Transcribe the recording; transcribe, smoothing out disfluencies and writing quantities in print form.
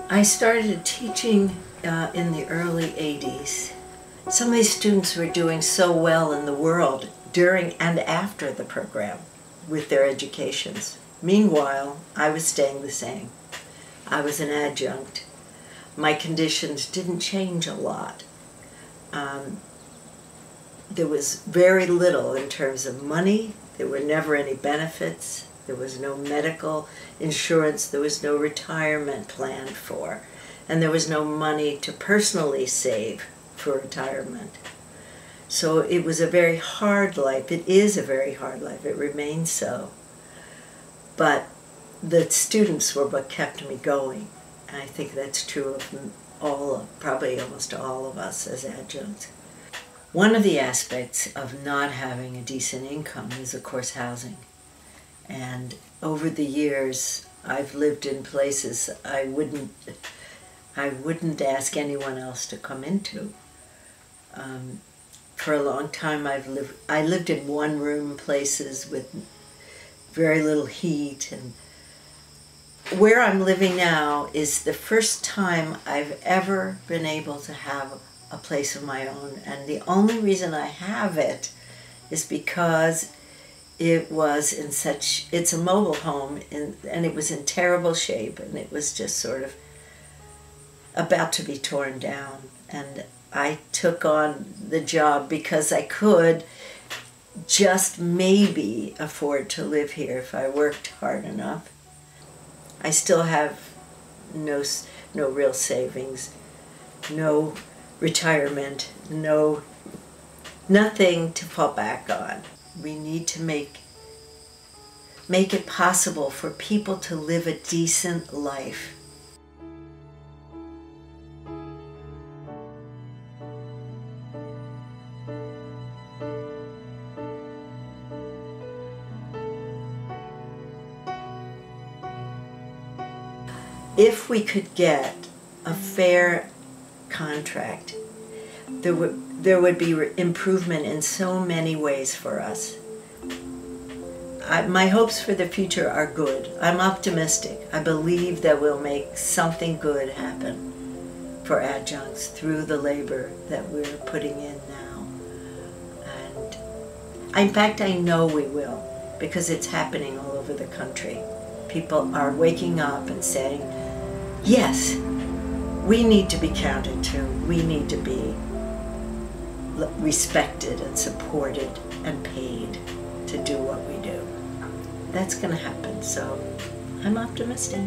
I started teaching in the early 80s. Some of these students were doing so well in the world during and after the program with their educations. Meanwhile, I was staying the same. I was an adjunct. My conditions didn't change a lot. There was very little in terms of money. There were never any benefits. There was no medical insurance. There was no retirement planned for. And there was no money to personally save for retirement. So it was a very hard life. It is a very hard life. It remains so. But the students were what kept me going. And I think that's true of probably almost all of us as adjuncts. One of the aspects of not having a decent income is, of course, housing. And over the years, I've lived in places I wouldn't ask anyone else to come into. For a long time, I lived in one-room places with very little heat, and where I'm living now is the first time I've ever been able to have a place of my own, and the only reason I have it is because it's a mobile home, and it was in terrible shape, and it was just sort of about to be torn down. And I took on the job because I could just maybe afford to live here if I worked hard enough. I still have no real savings, no retirement, nothing to fall back on. We need to make it possible for people to live a decent life. If we could get a fair contract, there would be improvement in so many ways for us. My hopes for the future are good. I'm optimistic. I believe that we'll make something good happen for adjuncts through the labor that we're putting in now. And in fact, I know we will, because it's happening all over the country. People are waking up and saying, yes, we need to be counted to. We need to be respected and supported and paid to do what we do. That's going to happen, so I'm optimistic.